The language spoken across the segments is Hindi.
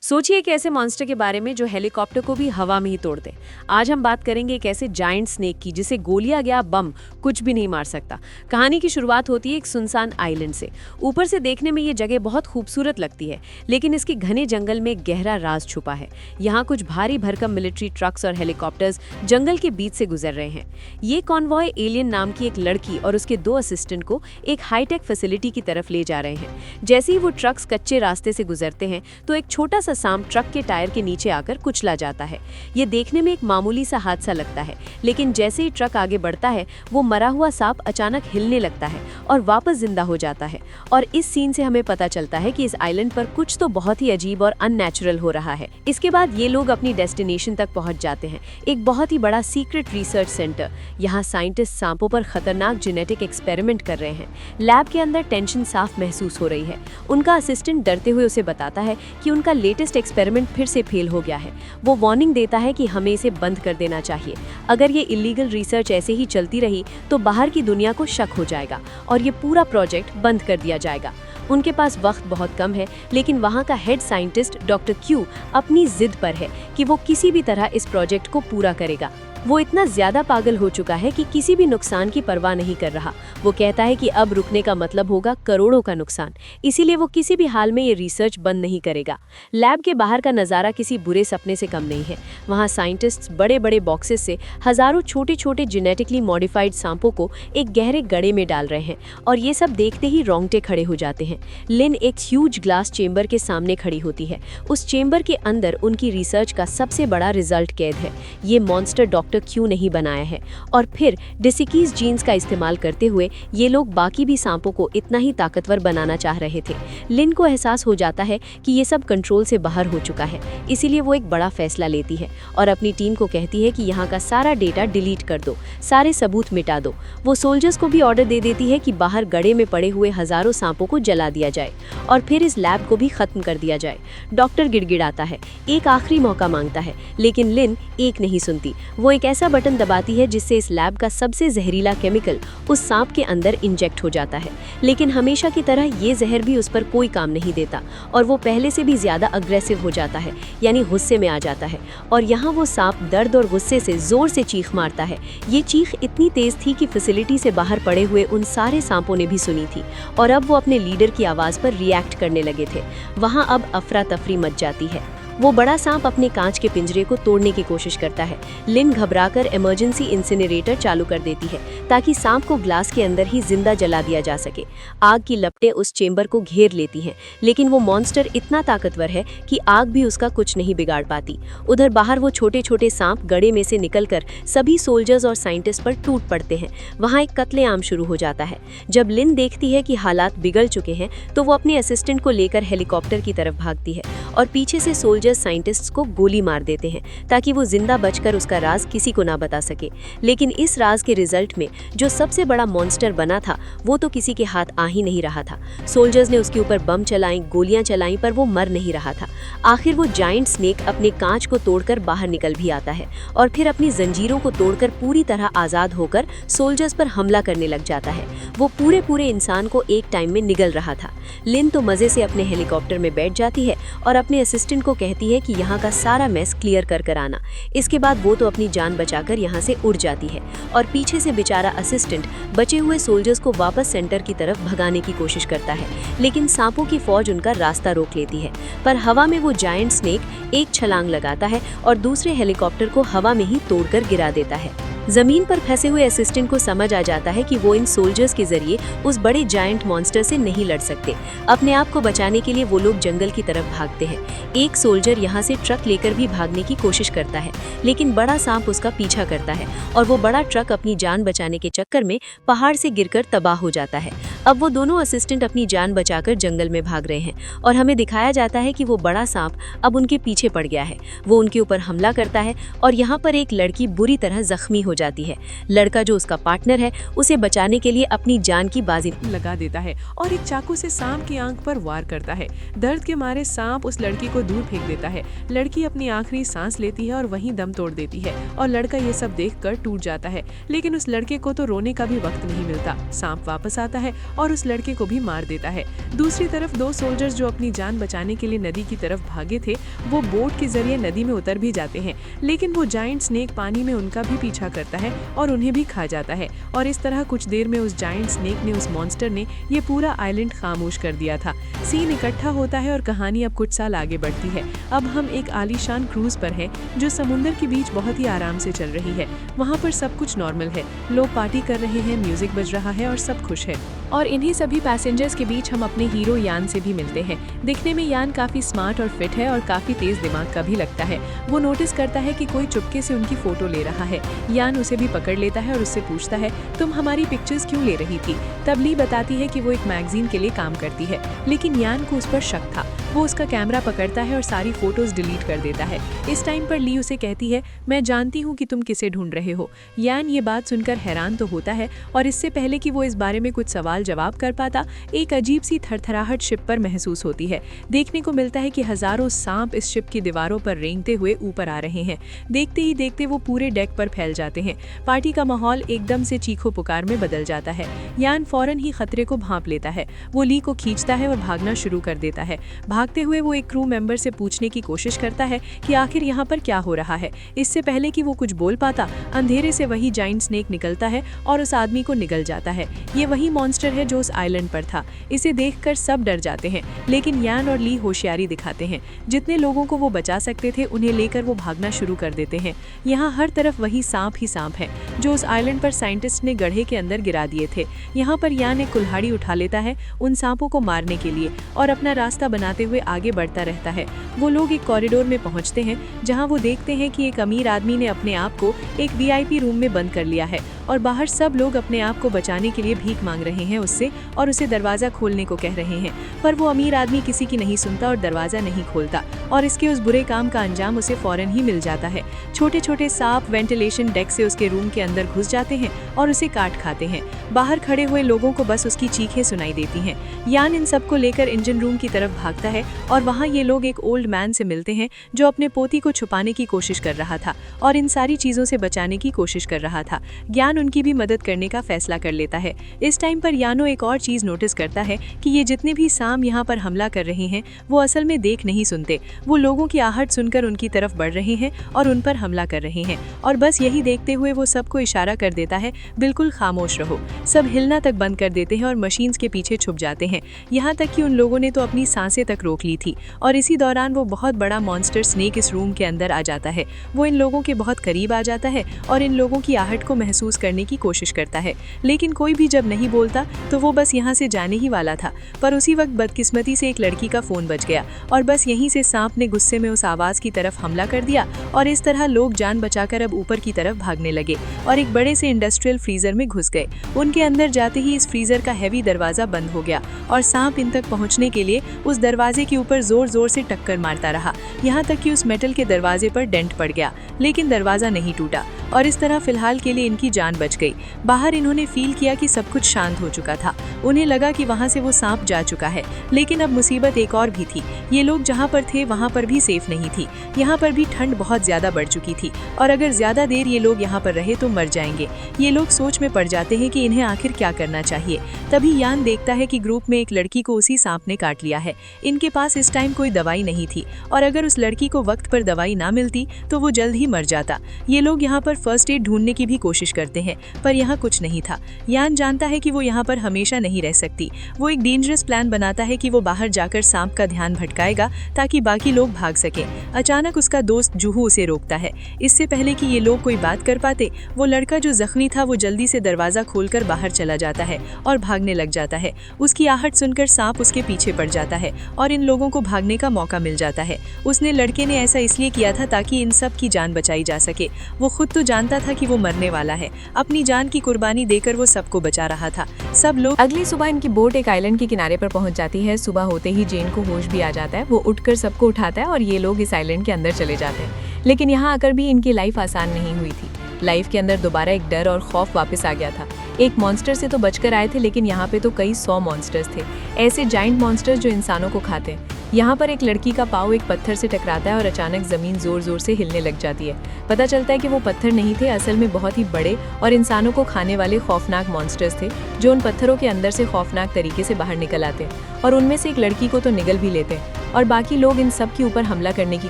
सोचिए एक ऐसे मॉन्स्टर के बारे में जो हेलीकॉप्टर को भी हवा में ही तोड़ दे। आज हम बात करेंगे एक ऐसे जायंट स्नेक की जिसे गोलियां या बम कुछ भी नहीं मार सकता। कहानी की शुरुआत होती है एक सुनसान आइलैंड से। ऊपर से देखने में ये जगह बहुत खूबसूरत लगती है, लेकिन इसके घने जंगल में एक गहरा राज छुपा है। यहाँ कुछ भारी भरकम मिलिट्री ट्रक्स और हेलीकॉप्टर्स जंगल के बीच से गुजर रहे हैं। ये कॉन्वॉय एलियन नाम की एक लड़की और उसके 2 असिस्टेंट को एक हाईटेक फैसिलिटी की तरफ ले जा रहे हैं। जैसे ही वो ट्रक्स कच्चे रास्ते से गुजरते हैं तो एक छोटा सा सांप ट्रक के टायर के नीचे आकर कुचला जाता है। ये देखने में एक मामूली सा हादसा लगता है, लेकिन जैसे ही ट्रक आगे बढ़ता है वो मरा हुआ सांप अचानक हिलने लगता है और वापस जिंदा हो जाता है। और इस सीन से हमें पता चलता है कि इस आइलैंड पर कुछ तो बहुत ही अजीब और अननेचुरल हो रहा है। इसके बाद ये लोग अपनी डेस्टिनेशन तक पहुंच जाते हैं, एक बहुत ही बड़ा सीक्रेट रिसर्च सेंटर। यहाँ साइंटिस्ट सांपों पर खतरनाक जेनेटिक एक्सपेरिमेंट कर रहे हैं। लैब के अंदर टेंशन साफ महसूस हो रही है। उनका असिस्टेंट डरते हुए उसे बताता है कि उनका लेटेस्ट एक्सपेरिमेंट फिर से फेल हो गया है। वो वार्निंग देता है कि हमें इसे बंद कर देना चाहिए। अगर ये इलीगल रिसर्च ऐसे ही चलती रही तो बाहर की दुनिया को शक हो जाएगा और ये पूरा प्रोजेक्ट बंद कर दिया जाएगा। उनके पास वक्त बहुत कम है, लेकिन वहाँ का हेड साइंटिस्ट डॉक्टर क्यू अपनी जिद पर है कि वो किसी भी तरह इस प्रोजेक्ट को पूरा करेगा। वो इतना ज्यादा पागल हो चुका है कि किसी भी नुकसान की परवाह नहीं कर रहा। वो कहता है कि अब रुकने का मतलब होगा करोड़ों का नुकसान, इसीलिए वो किसी भी हाल में ये रिसर्च बंद नहीं करेगा। लैब के बाहर का नज़ारा किसी बुरे सपने से कम नहीं है। वहाँ साइंटिस्ट्स बड़े बड़े बॉक्सेस से हजारों छोटे छोटे जेनेटिकली मॉडिफाइड सांपों को एक गहरे गड्ढे में डाल रहे हैं, और ये सब देखते ही रोंगटे खड़े हो जाते हैं। लिन एक ह्यूज ग्लास चेंबर के सामने खड़ी होती है। उस चेंबर के अंदर उनकी रिसर्च का सबसे बड़ा रिजल्ट कैद है। ये मॉन्स्टर डॉक्टर क्यों नहीं बनाया है, और फिर डिसिकीज जीन्स का इस्तेमाल करते हुए ये लोग बाकी भी सांपों को इतना ही ताकतवर बनाना चाह रहे थे। लिन को एहसास हो जाता है कि ये सब कंट्रोल से बाहर हो चुका है, इसीलिए वो एक बड़ा फैसला लेती है और अपनी टीम को कहती है कि यहाँ का सारा डेटा डिलीट कर दो, सारे सबूत मिटा दो। वो सोल्जर्स को भी ऑर्डर दे देती है कि बाहर गड्ढे में पड़े हुए हजारों सांपों को जला दिया जाए और फिर इस लैब को भी खत्म कर दिया जाए। डॉक्टर गिड़गिड़ाता है, एक आखिरी मौका मांगता है, लेकिन लिन एक नहीं सुनती। वो एक ऐसा बटन दबाती है जिससे इस लैब का सबसे जहरीला केमिकल उस सांप के अंदर इंजेक्ट हो जाता है। लेकिन हमेशा की तरह ये जहर भी उस पर कोई काम नहीं देता और वो पहले से भी ज्यादा अग्रेसिव हो जाता है, यानी गुस्से में आ जाता है। और यहाँ वो सांप दर्द और गुस्से से जोर से चीख मारता है। ये चीख इतनी तेज थी कि फैसिलिटी से बाहर पड़े हुए उन सारे सांपों ने भी सुनी थी, और अब वो अपने लीडर की आवाज पर रिएक्ट करने लगे थे। वहाँ अब अफरा तफरी मच जाती है। वो बड़ा सांप अपने कांच के पिंजरे को तोड़ने की कोशिश करता है। लिन घबराकर इमरजेंसी इंसिनरेटर चालू कर देती है ताकि सांप को ग्लास के अंदर ही जिंदा जला दिया जा सके। आग की लपटें उस चेंबर को घेर लेती हैं, लेकिन वो मॉन्स्टर इतना ताकतवर है कि आग भी उसका कुछ नहीं बिगाड़ पाती। उधर बाहर वो छोटे छोटे सांप गड्ढे में से निकलकर सभी सोल्जर्स और साइंटिस्ट पर टूट पड़ते हैं। वहाँ एक कत्लेआम शुरू हो जाता है। जब लिन देखती है कि हालात बिगड़ चुके हैं तो वो अपने असिस्टेंट को लेकर हेलीकॉप्टर की तरफ भागती है और पीछे से साइंटिस्ट्स को गोली मार देते हैं ताकि वो जिंदा बचकर उसका राज किसी को ना बता सके। लेकिन इस राज के रिजल्ट में जो सबसे बड़ा मॉन्स्टर बना था वो तो किसी के हाथ आ ही नहीं रहा था। सोल्जर्स ने उसके ऊपर बम चलाई, गोलियां चलाई, पर वो मर नहीं रहा था। आखिर वो जायंट स्नेक अपने कांच को तोड़कर बाहर निकल भी आता है और फिर अपनी जंजीरों को तोड़कर पूरी तरह आजाद होकर सोल्जर्स पर हमला करने लग जाता है। वो पूरे इंसान को एक टाइम में निगल रहा था। लिन तो मजे से अपने हेलीकॉप्टर में बैठ जाती है और अपने असिस्टेंट को कहती है कि यहाँ का सारा मेस क्लियर कर आना। इसके बाद वो तो अपनी जान बचाकर यहाँ से उड़ जाती है और पीछे से बेचारा असिस्टेंट बचे हुए सोल्जर्स को वापस सेंटर की तरफ भगाने की कोशिश करता है, लेकिन सांपों की फौज उनका रास्ता रोक लेती है। पर हवा में वो जायंट स्नेक एक छलांग लगाता है और दूसरे हेलीकॉप्टर को हवा में ही तोड़कर गिरा देता है। जमीन पर फंसे हुए असिस्टेंट को समझ आ जाता है कि वो इन सोल्जर्स के जरिए उस बड़े जायंट मॉन्स्टर से नहीं लड़ सकते। अपने आप को बचाने के लिए वो लोग जंगल की तरफ भागते हैं। एक सोल्जर यहाँ से ट्रक लेकर भी भागने की कोशिश करता है, लेकिन बड़ा सांप उसका पीछा करता है और वो बड़ा ट्रक अपनी जान बचाने के चक्कर में पहाड़ से गिरकर तबाह हो जाता है। अब वो दोनों असिस्टेंट अपनी जान बचाकर जंगल में भाग रहे हैं और हमें दिखाया जाता है कि वो बड़ा सांप अब उनके पीछे पड़ गया है। वो उनके ऊपर हमला करता है और यहाँ पर एक लड़की बुरी तरह जख्मी हो जाती है। लड़का जो उसका पार्टनर है उसे बचाने के लिए अपनी जान की बाजी लगा देता है और एक चाकू से सांप की आंख पर वार करता है। दर्द के मारे सांप उस लड़की को दूर फेंक देता है। लड़की अपनी आखिरी सांस लेती है और वहीं दम तोड़ देती है और लड़का ये सब देखकर टूट जाता है। लेकिन उस लड़के को तो रोने का भी वक्त नहीं मिलता। सांप वापस आता है और उस लड़के को भी मार देता है। दूसरी तरफ 2 सोल्जर्स जो अपनी जान बचाने के लिए नदी की तरफ भागे थे, वो बोट के जरिए नदी में उतर भी जाते हैं, लेकिन वो जायंट स्नेक पानी में उनका भी पीछा करता है और उन्हें भी खा जाता है। और इस तरह कुछ देर में उस जायंट स्नेक ने, उस मॉन्स्टर ने ये पूरा आइलैंड खामोश कर दिया था। सीन इकट्ठा होता है और कहानी अब कुछ साल आगे बढ़ती है। अब हम एक आलीशान क्रूज पर हैं जो समुद्र के बीच बहुत ही आराम से चल रही है। वहाँ पर सब कुछ नॉर्मल है, लोग पार्टी कर रहे हैं, म्यूजिक बज रहा है और सब खुश है। और इन्हीं सभी पैसेंजर्स के बीच हम अपने हीरो यान से भी मिलते हैं। दिखने में यान काफी स्मार्ट और फिट है और काफी तेज दिमाग का भी लगता है। वो नोटिस करता है कि कोई चुपके से उनकी फोटो ले रहा है। यान उसे भी पकड़ लेता है और उससे पूछता है, तुम हमारी पिक्चर्स क्यों ले रही थी? तब ली बताती है कि वो एक मैगजीन के लिए काम करती है, लेकिन यान को उस पर शक था। वो उसका कैमरा पकड़ता है और सारी फोटोज डिलीट कर देता है। इस टाइम पर ली उसे कहती है, मैं जानती हूँ कि तुम किसे ढूंढ रहे हो। यान ये बात सुनकर हैरान तो होता है और इससे पहले कि वो इस बारे में कुछ सवाल जवाब कर पाता, एक अजीब सी थरथराहट शिप पर महसूस होती है। देखने को मिलता है कि हजारों सांप इस शिप की दीवारों पर रेंगते हुए ऊपर आ रहे हैं। देखते ही देखते वो पूरे डेक पर फैल जाते हैं। पार्टी का माहौल एकदम से चीखो पुकार में बदल जाता है। यान फौरन ही खतरे को भांप लेता है। वो ली को खींचता है और भागना शुरू कर देता है। भागते हुए वो एक क्रू मेंबर से पूछने की कोशिश करता है कि आखिर यहाँ पर क्या हो रहा है। इससे पहले कि वो कुछ बोल पाता, अंधेरे से वही जायंट स्नेक निकलता है और उस आदमी को निगल जाता है। ये वही मॉन्स्टर है जो उस आइलैंड पर था। इसे देखकर सब डर जाते हैं, लेकिन यान और ली होशियारी दिखाते हैं। जितने लोगों को वो बचा सकते थे उन्हें लेकर वो भागना शुरू कर देते हैं। यहाँ हर तरफ वही सांप ही सांप है जो उस आइलैंड पर साइंटिस्ट ने गड्ढे के अंदर गिरा दिए थे। यहाँ पर यान एक कुल्हाड़ी उठा लेता है उन सांपों को मारने के लिए और अपना रास्ता बनाते हुए आगे बढ़ता रहता है। वो लोग एक कॉरिडोर में पहुँचते हैं जहाँ वो देखते हैं कि एक अमीर आदमी ने अपने आप को एक VIP रूम में बंद कर लिया है और बाहर सब लोग अपने आप को बचाने के लिए भीख मांग रहे हैं उससे और उसे दरवाजा खोलने को कह रहे हैं। पर वो अमीर आदमी किसी की नहीं सुनता और दरवाजा नहीं खोलता और इसके उस बुरे काम का अंजाम उसे फौरन ही मिल जाता है। छोटे छोटे सांप वेंटिलेशन डेक से उसके रूम के अंदर घुस जाते हैं और उसे काट खाते हैं। बाहर खड़े हुए लोगों को बस उसकी चीखें सुनाई देती हैं। यान इन सबको लेकर इंजन रूम की तरफ भागता है और वहाँ ये लोग एक ओल्ड मैन से मिलते हैं जो अपने पोती को छुपाने की कोशिश कर रहा था और इन सारी चीजों से बचाने की कोशिश कर रहा था। यान उनकी भी मदद करने का फैसला कर लेता है। इस टाइम पर यानो एक और चीज नोटिस करता है कि ये जितने भी सांप यहाँ पर हमला कर रहे हैं वो असल में देख नहीं सुनते। वो लोगों की आहट सुनकर उनकी तरफ बढ़ रहे हैं और उन पर हमला कर रहे हैं और बस यही देखते हुए वो सबको इशारा कर देता है, बिल्कुल खामोश रहो। सब हिलना तक बंद कर देते हैं और मशीन्स के पीछे छुप जाते हैं। यहाँ तक कि उन लोगों ने तो अपनी सांसें तक रोक ली थी। और इसी दौरान वो बहुत बड़ा मॉन्स्टर स्नेक इस रूम के अंदर आ जाता है। वो इन लोगों के बहुत करीब आ जाता है और इन लोगों की आहट को महसूस करने की कोशिश करता है, लेकिन कोई भी जब नहीं बोलता तो वो बस यहाँ से जाने ही वाला था। पर उसी वक्त बदकिस्मती से एक लड़की का फोन बज गया और बस यहीं से सांप ने गुस्से में उस आवाज की तरफ हमला कर दिया और इस तरह लोग जान बचाकर अब ऊपर की तरफ भागने लगे और एक बड़े से इंडस्ट्रियल फ्रीजर में घुस गए। उनके अंदर जाते ही इस फ्रीजर का हैवी दरवाजा बंद हो गया और सांप इन तक पहुंचने के लिए उस दरवाजे के ऊपर जोर जोर से टक्कर मारता रहा, यहाँ तक कि उस मेटल के दरवाजे पर डेंट पड़ गया, लेकिन दरवाजा नहीं टूटा और इस तरह फिलहाल के लिए इनकी जान बच गई। बाहर इन्होंने फील किया कि सब कुछ शांत हो चुका था। उन्हें लगा कि वहाँ से वो सांप जा चुका है, लेकिन अब मुसीबत एक और भी थी। ये लोग जहाँ पर थे वहाँ पर भी सेफ नहीं थी। यहाँ पर भी ठंड बहुत ज्यादा बढ़ चुकी थी और अगर ज्यादा देर ये लोग यहाँ पर रहे तो मर जाएंगे। ये लोग सोच में पड़ जाते हैं कि इन्हें आखिर क्या करना चाहिए। तभी यान देखता है कि ग्रुप में एक लड़की को उसी सांप ने काट लिया है। इनके पास इस टाइम कोई दवाई नहीं थी और अगर उस लड़की को वक्त पर दवाई ना मिलती तो वो जल्द ही मर जाता। ये लोग यहाँ पर फर्स्ट एड ढूंढने की भी कोशिश करते हैं, पर यहाँ कुछ नहीं था। यान जानता है कि वो यहाँ पर हमेशा नहीं रह सकती। वो एक डेंजरस प्लान बनाता है कि वो बाहर जाकर सांप का ध्यान भटकाएगा ताकि बाकी लोग भाग सकें। अचानक उसका दोस्त जूहू उसे रोकता है। इससे पहले कि ये लोग कोई बात कर पाते, वो लड़का जो जख्मी था वो जल्दी से दरवाजा खोलकर बाहर चला जाता है और भागने लग जाता है। उसकी आहट सुनकर सांप उसके पीछे पड़ जाता है और इन लोगों को भागने का मौका मिल जाता है। उसने लड़के ने ऐसा इसलिए किया था ताकि इन सब की जान बचाई जा सके। वो खुद तो जानता था कि वो मरने वाला है। अपनी जान की कुर्बानी देकर वो सबको बचा रहा था। सब लोग अगली सुबह इनकी बोट एक आइलैंड के किनारे पर पहुंच जाती है। सुबह होते ही जेन को होश भी आ जाता है। वो उठकर सबको उठाता है और ये लोग इस आइलैंड के अंदर चले जाते हैं। लेकिन यहाँ आकर भी इनकी लाइफ आसान नहीं हुई थी। लाइफ के अंदर दोबारा एक डर और खौफ वापस आ गया था। एक मॉन्स्टर से तो बचकर आए थे, लेकिन यहाँ पे तो कई 100 मॉन्स्टर्स थे, ऐसे जाइंट मॉन्स्टर्स जो इंसानों को खाते हैं। यहाँ पर एक लड़की का पाँव एक पत्थर से टकराता है और अचानक जमीन जोर जोर से हिलने लग जाती है। पता चलता है कि वो पत्थर नहीं थे, असल में बहुत ही बड़े और इंसानों को खाने वाले खौफनाक मॉन्स्टर्स थे जो उन पत्थरों के अंदर से खौफनाक तरीके से बाहर निकल आते हैं और उनमें से एक लड़की को तो निगल भी लेते हैं और बाकी लोग इन सब के ऊपर हमला करने की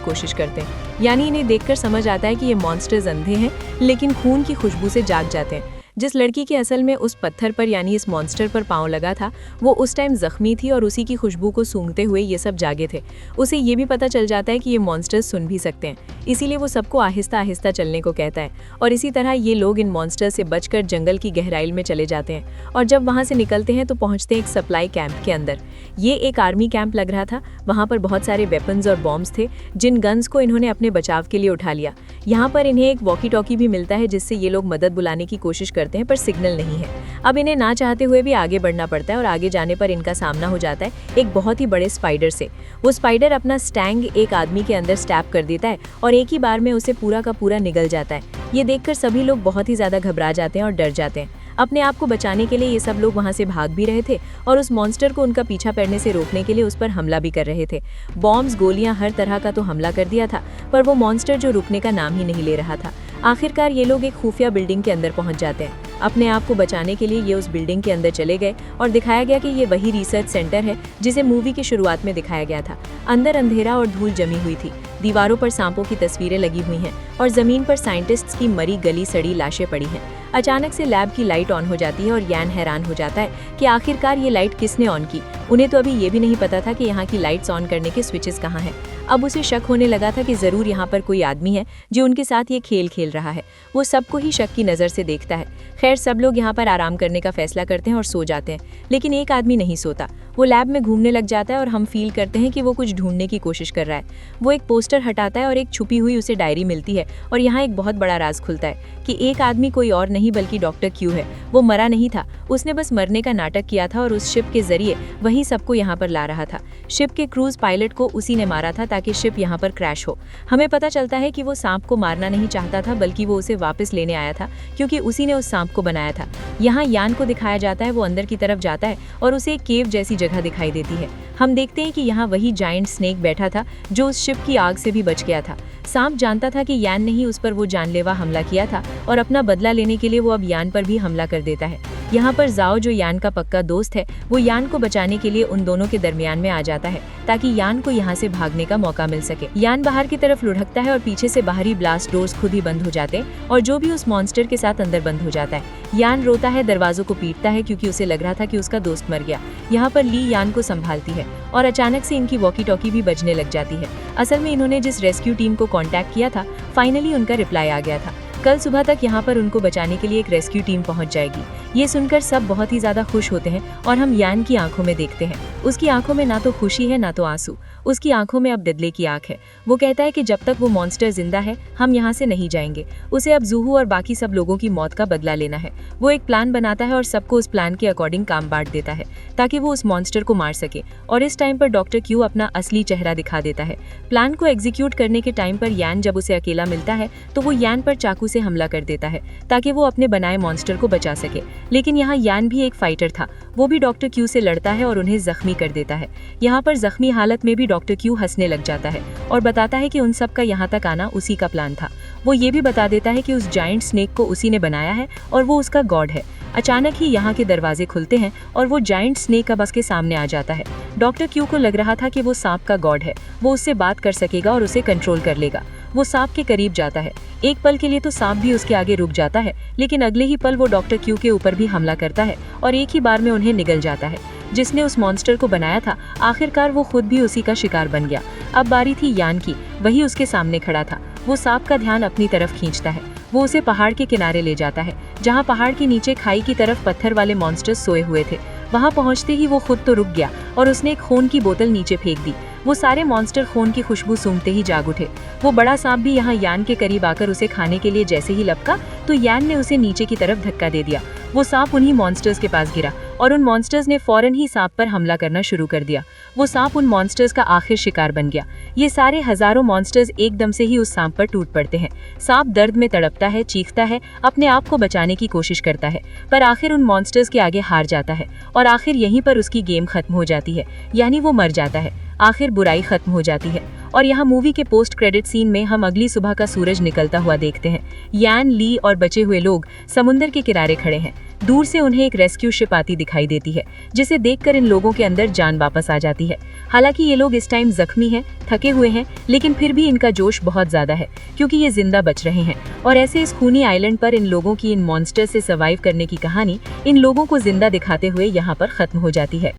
कोशिश करते हैं। यानी इन्हें देखकर समझ आता है कि ये मॉन्स्टर्स अंधे हैं लेकिन खून की खुशबू से जाग जाते हैं। जिस लड़की के असल में उस पत्थर पर यानी इस मॉन्स्टर पर पांव लगा था वो उस टाइम जख्मी थी और उसी की खुशबू को सूंघते हुए ये सब जागे थे। उसे ये भी पता चल जाता है कि ये मॉन्स्टर्स सुन भी सकते हैं, इसीलिए वो सबको आहिस्ता आहिस्ता चलने को कहता है और इसी तरह ये लोग इन मॉन्स्टर से बचकर जंगल की गहराई में चले जाते हैं और जब वहाँ से निकलते हैं तो पहुँचते हैं एक सप्लाई कैंप के अंदर। ये एक आर्मी कैंप लग रहा था, वहाँ पर बहुत सारे वेपन्स और बॉम्ब्स थे जिन गन्स को इन्होंने अपने बचाव के लिए उठा लिया। यहाँ पर इन्हें एक वॉकी टॉकी भी मिलता है जिससे ये लोग मदद बुलाने की कोशिश करते हैं पर सिग्नल नहीं है। अब इन्हें ना चाहते हुए भी आगे बढ़ना पड़ता है और आगे जाने पर इनका सामना हो जाता है एक बहुत ही बड़े स्पाइडर से। वो स्पाइडर अपना स्टैंग एक आदमी के अंदर स्टैप कर देता है और एक ही बार में उसे पूरा का पूरा निगल जाता है। ये देखकर सभी लोग बहुत ही ज्यादा घबरा जाते हैं और डर जाते हैं। अपने आप को बचाने के लिए ये सब लोग वहाँ से भाग भी रहे थे और उस मॉन्स्टर को उनका पीछा करने से रोकने के लिए उस पर हमला भी कर रहे थे। बॉम्ब्स, गोलियां, हर तरह का तो हमला कर दिया था पर वो मॉन्स्टर जो रुकने का नाम ही नहीं ले रहा था। आखिरकार ये लोग एक खुफिया बिल्डिंग के अंदर पहुंच जाते हैं। अपने आप को बचाने के लिए ये उस बिल्डिंग के अंदर चले गए और दिखाया गया कि ये वही रिसर्च सेंटर है जिसे मूवी की शुरुआत में दिखाया गया था। अंदर अंधेरा और धूल जमी हुई थी, दीवारों पर सांपों की तस्वीरें लगी हुई हैं और जमीन पर साइंटिस्ट्स की मरी गली सड़ी लाशें पड़ी हैं। अचानक से लैब की लाइट ऑन हो जाती है और यान हैरान हो जाता है कि आखिरकार ये लाइट किसने ऑन की। उन्हें तो अभी ये भी नहीं पता था कि यहाँ की लाइट्स ऑन करने के स्विचेस कहाँ हैं। अब उसे शक होने लगा था कि जरूर यहाँ पर कोई आदमी है जो उनके साथ ये खेल खेल रहा है। वो सबको ही शक की नज़र से देखता है। खैर, सब लोग यहाँ पर आराम करने का फैसला करते हैं और सो जाते हैं, लेकिन एक आदमी नहीं सोता। वो लैब में घूमने लग जाता है और हम फील करते हैं कि वो कुछ ढूंढने की कोशिश कर रहा है। वो एक पोस्टर हटाता है और एक छुपी हुई उसे डायरी मिलती है और यहाँ एक बहुत बड़ा राज खुलता है कि एक आदमी कोई और नहीं बल्कि डॉक्टर क्यू है। वो मरा नहीं था, उसने बस मरने का नाटक किया था और उस शिप के जरिए वही सबको यहाँ पर ला रहा था। शिप के क्रूज पायलट को उसी ने मारा था ताकि शिप यहाँ पर क्रैश हो। हमें पता चलता है कि वो सांप को मारना नहीं चाहता था बल्कि वो उसे वापस लेने आया था क्योंकि उसी ने उस सांप को बनाया था। यहाँ यान को दिखाया जाता है, वो अंदर की तरफ जाता है और उसे एक केव जैसी जगह दिखाई देती है। हम देखते हैं कि यहाँ वही जायंट स्नेक बैठा था जो उस शिप की आग से भी बच गया था। सांप जानता था कि यान ने ही उस पर वो जानलेवा हमला किया था और अपना बदला लेने के लिए वो अब यान पर भी हमला कर देता है। यहाँ पर जाओ, जो यान का पक्का दोस्त है, वो यान को बचाने के लिए उन दोनों के दरमियान में आ जाता है ताकि यान को यहाँ से भागने का मौका मिल सके। यान बाहर की तरफ लुढ़कता है और पीछे से बाहरी ब्लास्ट डोर्स खुद ही बंद हो जाते हैं और जो भी उस मॉन्स्टर के साथ अंदर बंद हो जाता है। यान रोता है, दरवाजों को पीटता है क्योंकि उसे लग रहा था कि उसका दोस्त मर गया। यहाँ पर ली यान को संभालती है और अचानक से इनकी वॉकी टॉकी भी बजने लग जाती है। असल में इन्होंने जिस रेस्क्यू टीम को कांटेक्ट किया था, फाइनली उनका रिप्लाई आ गया था। कल सुबह तक यहाँ पर उनको बचाने के लिए एक रेस्क्यू टीम पहुँच जाएगी। ये सुनकर सब बहुत ही ज्यादा खुश होते हैं और हम यान की आंखों में देखते हैं। उसकी आंखों में ना तो खुशी है ना तो आंसू, उसकी आंखों में अब डिडले की आंख है। वो कहता है कि जब तक वो मॉन्स्टर जिंदा है हम यहाँ से नहीं जाएंगे। उसे अब जूहू और बाकी सब लोगों की मौत का बदला लेना है। वो एक प्लान बनाता है और सबको उस प्लान के अकॉर्डिंग काम बांट देता है ताकि वो उस मॉन्स्टर को मार सके। और इस टाइम पर डॉक्टर क्यू अपना असली चेहरा दिखा देता है। प्लान को एग्जीक्यूट करने के टाइम पर यान जब उसे अकेला मिलता है तो वो यान पर चाकू से हमला कर देता है ताकि वो अपने बनाए मॉन्स्टर को बचा सके। लेकिन यहाँ यान भी एक फाइटर था, वो भी डॉक्टर क्यू से लड़ता है और उन्हें जख्मी कर देता है। यहाँ पर जख्मी हालत में भी डॉक्टर क्यू हंसने लग जाता है और बताता है कि उन सब का यहाँ तक आना उसी का प्लान था। वो ये भी बता देता है कि उस जायंट स्नेक को उसी ने बनाया है और वो उसका गॉड है। अचानक ही यहाँ के दरवाजे खुलते हैं और वो जायंट स्नेक अब उसके सामने आ जाता है। डॉक्टर क्यू को लग रहा था कि वो सांप का गॉड है, वो उससे बात कर सकेगा और उसे कंट्रोल कर लेगा। वो सांप के करीब जाता है। एक पल के लिए तो सांप भी उसके आगे रुक जाता है, लेकिन अगले ही पल वो डॉक्टर क्यू के ऊपर भी हमला करता है और एक ही बार में उन्हें निगल जाता है। जिसने उस मॉन्स्टर को बनाया था, आखिरकार वो खुद भी उसी का शिकार बन गया। अब बारी थी यान की, वही उसके सामने खड़ा था। वो सांप का ध्यान अपनी तरफ खींचता है। वो उसे पहाड़ के किनारे ले जाता है जहाँ पहाड़ के नीचे खाई की तरफ पत्थर वाले मॉन्स्टर्स सोए हुए थे। वहाँ पहुँचते ही वो खुद तो रुक गया और उसने एक खून की बोतल नीचे फेंक दी। वो सारे मॉन्स्टर खून की खुशबू सूंघते ही जाग उठे। वो बड़ा सांप भी यहाँ यान के करीब आकर उसे खाने के लिए जैसे ही लपका तो यान ने उसे नीचे की तरफ धक्का दे दिया। वो सांप उन्हीं मॉन्स्टर्स के पास गिरा और उन मॉन्स्टर्स ने फौरन ही सांप पर हमला करना शुरू कर दिया। वो सांप उन मॉन्स्टर्स का आखिर शिकार बन गया। ये सारे हजारों मॉन्स्टर्स एकदम से ही उस सांप पर टूट पड़ते हैं। सांप दर्द में तड़पता है, चीखता है, अपने आप को बचाने की कोशिश करता है, पर आखिर उन मॉन्स्टर्स के आगे हार जाता है और आखिर यहीं पर उसकी गेम खत्म हो जाती है, यानी वो मर जाता है। आखिर बुराई खत्म हो जाती है। और यहाँ मूवी के पोस्ट क्रेडिट सीन में हम अगली सुबह का सूरज निकलता हुआ देखते हैं। यान, ली और बचे हुए लोग समुद्र के किनारे खड़े हैं। दूर से उन्हें एक रेस्क्यू शिप आती दिखाई देती है, जिसे देखकर इन लोगों के अंदर जान वापस आ जाती है। हालांकि ये लोग इस टाइम जख्मी हैं, थके हुए हैं, लेकिन फिर भी इनका जोश बहुत ज्यादा है क्योंकि ये जिंदा बच रहे हैं। और ऐसे इस खूनी आइलैंड पर इन लोगों की इन मॉन्स्टर से सर्वाइव करने की कहानी इन लोगों को जिंदा दिखाते हुए यहाँ पर खत्म हो जाती है।